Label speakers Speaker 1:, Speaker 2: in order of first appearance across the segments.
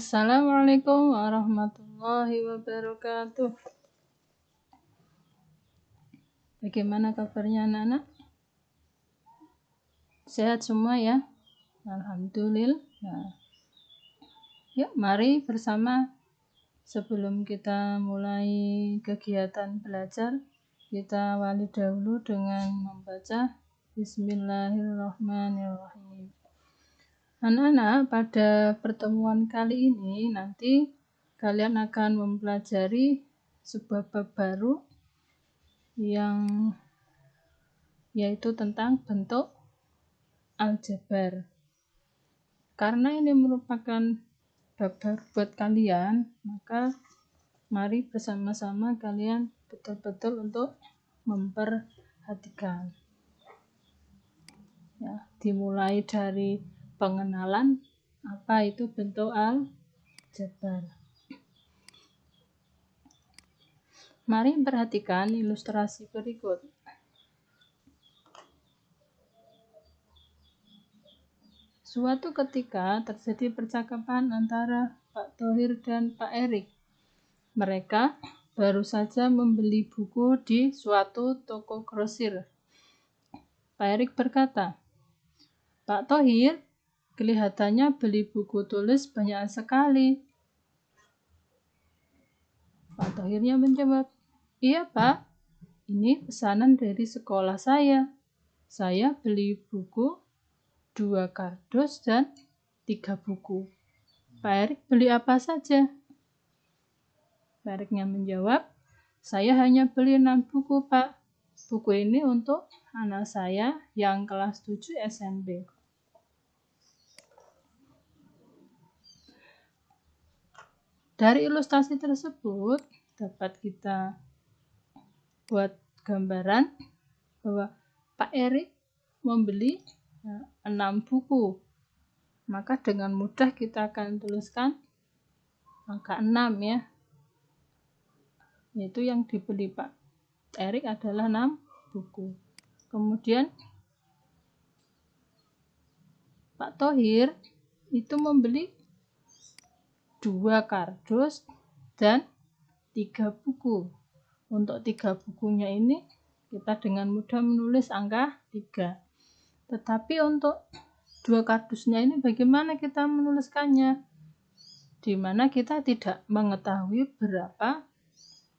Speaker 1: Assalamualaikum warahmatullahi wabarakatuh. Bagaimana kabarnya anak-anak? Sehat semua ya? Alhamdulillah. Nah, yuk mari bersama sebelum kita mulai kegiatan belajar, kita awali dahulu dengan membaca Bismillahirrahmanirrahim. Anak-anak, pada pertemuan kali ini nanti kalian akan mempelajari sebuah bab baru yang yaitu tentang bentuk aljabar. Karena ini merupakan bab baru buat kalian, maka mari bersama-sama kalian betul-betul untuk memperhatikan. Ya, dimulai dari pengenalan apa itu bentuk aljabar. Mari perhatikan ilustrasi berikut. Suatu ketika terjadi percakapan antara Pak Thohir dan Pak Erik. Mereka baru saja membeli buku di suatu toko grosir. Pak Erik berkata, "Pak Thohir, kelihatannya beli buku tulis banyak sekali." Pak Thohirnya menjawab, "Iya Pak, ini pesanan dari sekolah saya. Saya beli buku 2 kardus dan 3 buku. Pak Erik beli apa saja?" Pak Eriknya menjawab, "Saya hanya beli 6 buku Pak. Buku ini untuk anak saya yang kelas 7 SMP. Dari ilustrasi tersebut dapat kita buat gambaran bahwa Pak Erik membeli 6 buku. Maka dengan mudah kita akan tuliskan angka 6 ya. Yaitu yang dibeli Pak Erik adalah 6 buku. Kemudian Pak Thohir itu membeli 2 kardus dan 3 buku. Untuk 3 bukunya ini kita dengan mudah menulis angka 3. Tetapi untuk 2 kardusnya ini bagaimana kita menuliskannya? Di mana kita tidak mengetahui berapa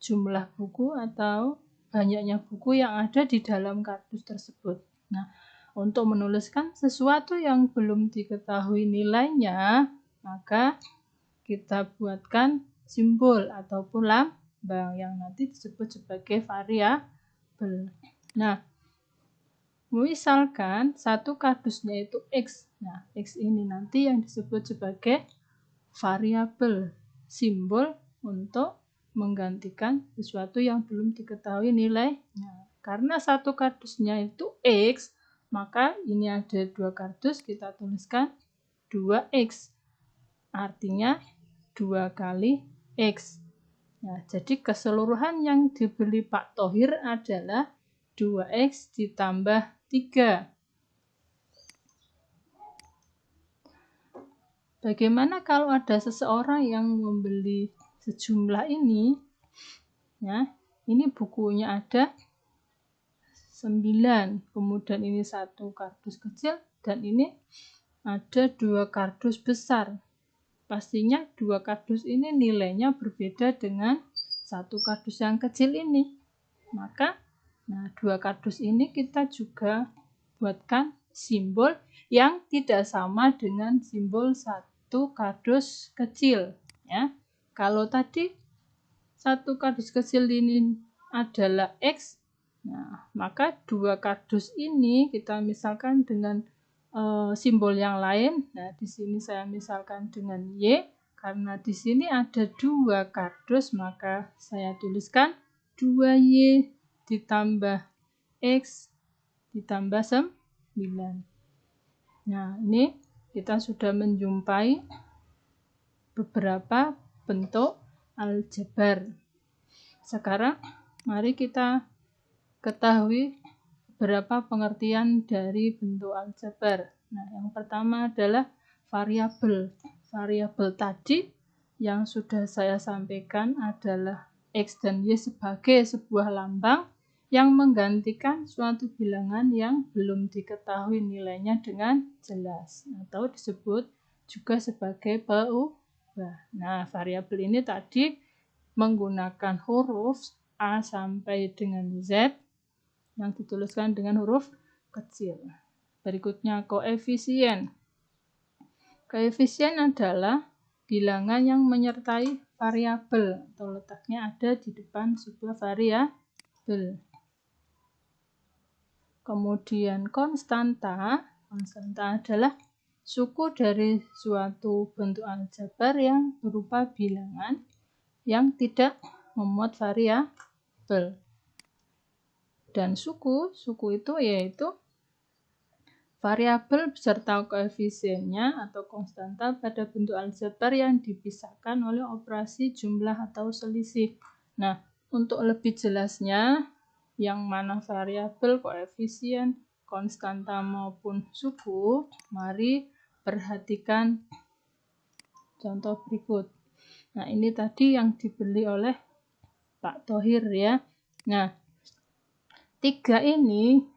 Speaker 1: jumlah buku atau banyaknya buku yang ada di dalam kardus tersebut. Nah, untuk menuliskan sesuatu yang belum diketahui nilainya, maka kita buatkan simbol ataupun lambang yang nanti disebut sebagai variabel. Nah, misalkan satu kardusnya itu X. Nah, X ini nanti yang disebut sebagai variabel, simbol untuk menggantikan sesuatu yang belum diketahui nilainya. Karena satu kardusnya itu X, maka ini ada 2 kardus, kita tuliskan 2X. Artinya 2 kali X. Nah, jadi keseluruhan yang dibeli Pak Thohir adalah 2X ditambah 3. Bagaimana kalau ada seseorang yang membeli sejumlah ini? Ya, ini bukunya ada 9, kemudian ini 1 kardus kecil, dan ini ada 2 kardus besar. Pastinya 2 kardus ini nilainya berbeda dengan 1 kardus yang kecil ini. Maka, 2 kardus ini kita juga buatkan simbol yang tidak sama dengan simbol 1 kardus kecil. Ya, kalau tadi 1 kardus kecil ini adalah X, maka 2 kardus ini kita misalkan dengan simbol yang lain. Nah, di sini saya misalkan dengan Y, karena di sini ada 2 kardus, maka saya tuliskan 2Y ditambah X ditambah 9. Nah, ini kita sudah menjumpai beberapa bentuk aljabar. Sekarang mari kita ketahui beberapa pengertian dari bentuk aljabar. Nah, yang pertama adalah variabel. Variabel tadi yang sudah saya sampaikan adalah X dan Y sebagai sebuah lambang yang menggantikan suatu bilangan yang belum diketahui nilainya dengan jelas atau disebut juga sebagai peubah. Nah, variabel ini tadi menggunakan huruf A sampai dengan Z yang dituliskan dengan huruf kecil. Berikutnya koefisien. Koefisien adalah bilangan yang menyertai variabel atau letaknya ada di depan sebuah variabel. Kemudian konstanta adalah suku dari suatu bentuk aljabar yang berupa bilangan yang tidak memuat variabel. Dan suku itu yaitu variabel beserta koefisiennya atau konstanta pada bentuk aljabar yang dipisahkan oleh operasi jumlah atau selisih. Nah, untuk lebih jelasnya yang mana variabel, koefisien, konstanta maupun suku, mari perhatikan contoh berikut. Nah, ini tadi yang dibeli oleh Pak Thohir ya. Nah, 3 ini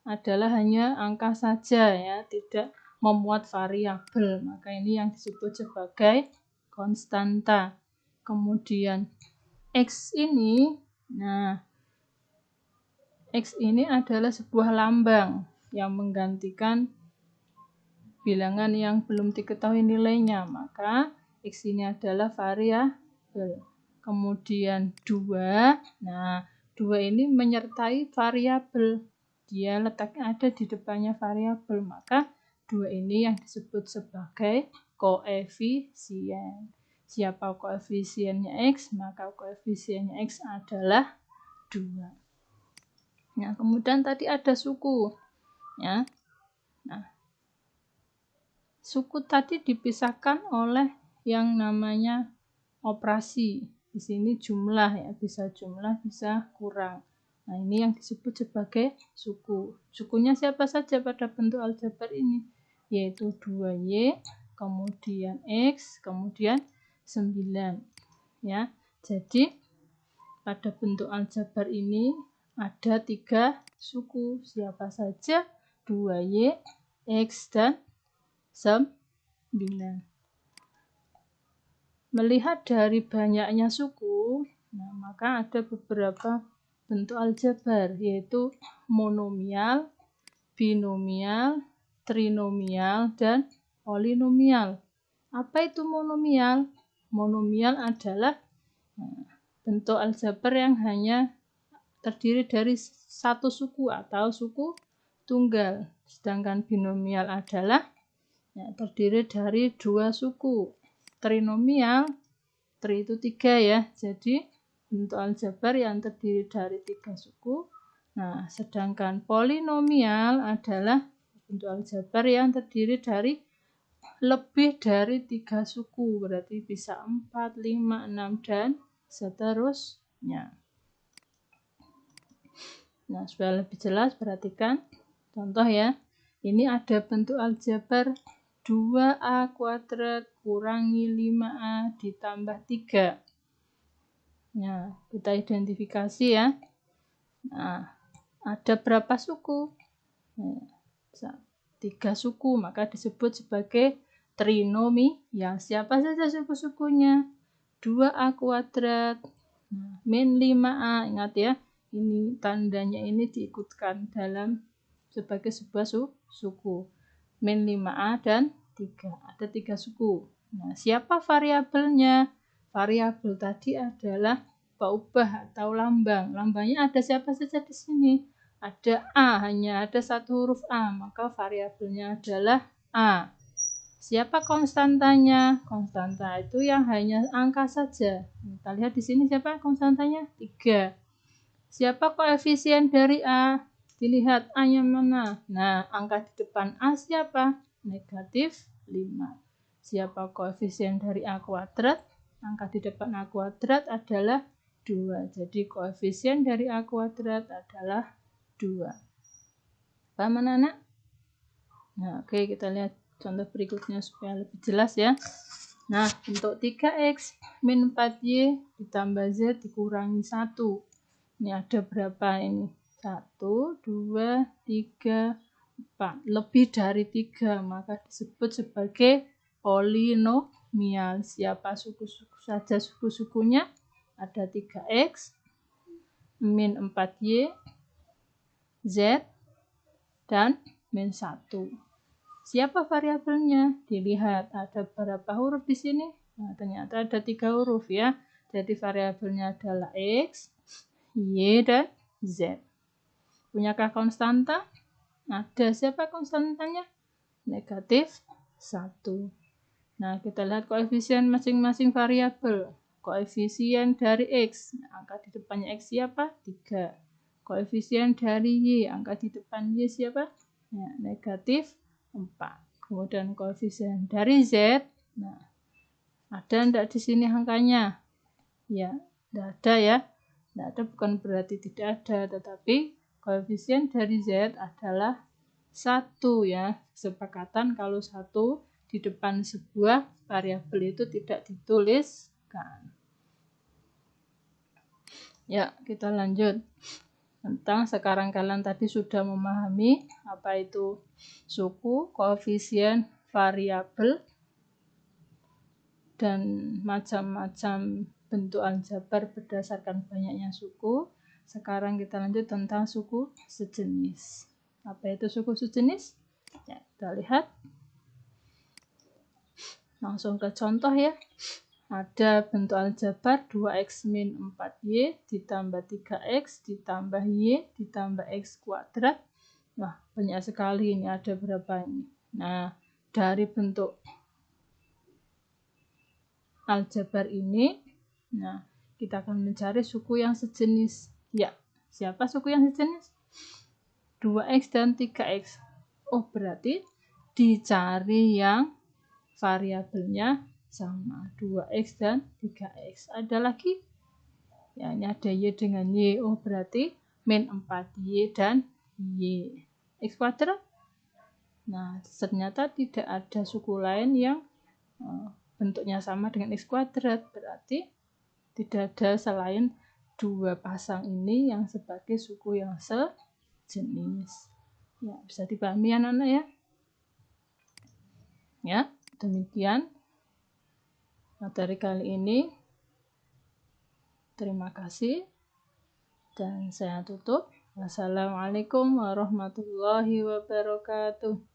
Speaker 1: adalah hanya angka saja ya, tidak memuat variabel. Maka ini yang disebut sebagai konstanta. Kemudian X ini, X ini adalah sebuah lambang yang menggantikan bilangan yang belum diketahui nilainya, maka X ini adalah variabel. Kemudian 2, 2 ini menyertai variabel. Dia letaknya ada di depannya variabel, maka 2 ini yang disebut sebagai koefisien. Siapa koefisiennya X, maka koefisiennya X adalah 2. Nah, kemudian tadi ada suku. Ya. Nah, suku tadi dipisahkan oleh yang namanya operasi. Di sini jumlah ya, bisa jumlah, bisa kurang. Nah, ini yang disebut sebagai suku. Sukunya siapa saja pada bentuk aljabar ini? Yaitu 2Y, kemudian X, kemudian 9. Ya. Jadi, pada bentuk aljabar ini ada 3 suku. Siapa saja? 2Y, X, dan 9. Melihat dari banyaknya suku, maka ada beberapa bentuk aljabar, yaitu monomial, binomial, trinomial, dan polinomial. Apa itu monomial? Monomial adalah bentuk aljabar yang hanya terdiri dari satu suku atau suku tunggal. Sedangkan binomial adalah terdiri dari 2 suku. Trinomial, tri itu 3 ya, jadi bentuk aljabar yang terdiri dari 3 suku. Nah, sedangkan polinomial adalah bentuk aljabar yang terdiri dari lebih dari 3 suku, berarti bisa 4, 5, 6, dan seterusnya. Nah, supaya lebih jelas, perhatikan contoh ya. Ini ada bentuk aljabar 2A kuadrat kurangi 5A ditambah 3. Nah, kita identifikasi ya. Nah, ada berapa suku? 3 suku, maka disebut sebagai trinomial. Siapa saja suku-sukunya? 2A kuadrat min 5A. Ingat ya, ini tandanya ini diikutkan dalam sebagai sebuah suku. Min 5A dan 3. Ada 3 suku. Nah, siapa variabelnya? Variabel tadi adalah peubah atau lambang. Lambangnya ada siapa saja di sini? Ada A, hanya ada satu huruf A, maka variabelnya adalah A. Siapa konstantanya? Konstanta itu yang hanya angka saja. Kita lihat di sini siapa konstantanya? 3. Siapa koefisien dari A? Dilihat A-nya mana? Nah, angka di depan A siapa? Negatif 5. Siapa koefisien dari A kuadrat? Angka di depan A kuadrat adalah 2. Jadi koefisien dari A kuadrat adalah 2. Paham anak-anak? Nah, oke, kita lihat contoh berikutnya supaya lebih jelas ya. Nah, untuk 3x min 4y ditambah z dikurangi 1. Ini ada berapa ini? 1, 2, 3, 4. Lebih dari 3, maka disebut sebagai polinomial. Siapa suku-suku saja suku-sukunya? Ada 3x, min 4y, z, dan min 1. Siapa variabelnya? Dilihat ada berapa huruf di sini. Nah, ternyata ada 3 huruf ya. Jadi variabelnya adalah x, y, dan z. Punyakah konstanta? Ada. Siapa konstantanya? Negatif 1. Nah, kita lihat koefisien masing-masing variabel. Koefisien dari x, angka di depannya x siapa? 3. Koefisien dari y, angka di depan y siapa? Ya, negatif 4. Kemudian koefisien dari z, nah, ada enggak di sini angkanya? Ya, enggak ada ya. Enggak ada bukan berarti tidak ada, tetapi koefisien dari z adalah 1 ya. Kesepakatan kalau 1 di depan sebuah variabel itu tidak dituliskan. Ya, kita lanjut. Sekarang kalian tadi sudah memahami apa itu suku, koefisien, variabel, dan macam-macam bentuk aljabar berdasarkan banyaknya suku. Sekarang kita lanjut tentang suku sejenis. Apa itu suku sejenis? Ya, kita lihat. Langsung ke contoh ya. Ada bentuk aljabar 2x min 4y ditambah 3x ditambah y ditambah x kuadrat. Wah, banyak sekali ini, ada berapa ini. Nah, dari bentuk aljabar ini, nah, kita akan mencari suku yang sejenis. Ya, siapa suku yang sejenis? 2x dan 3x. Oh, berarti dicari yang variabelnya sama, 2x dan 3x. Ada lagi? Ya, ini ada y dengan y. Oh, berarti min 4y dan y. X kuadrat. Nah, ternyata tidak ada suku lain yang bentuknya sama dengan x kuadrat. Berarti tidak ada selain dua pasang ini yang sebagai suku yang sejenis. Ya, bisa dipahami anak-anak ya? Ya, demikian materi kali ini. Terima kasih dan saya tutup. Wassalamualaikum warahmatullahi wabarakatuh.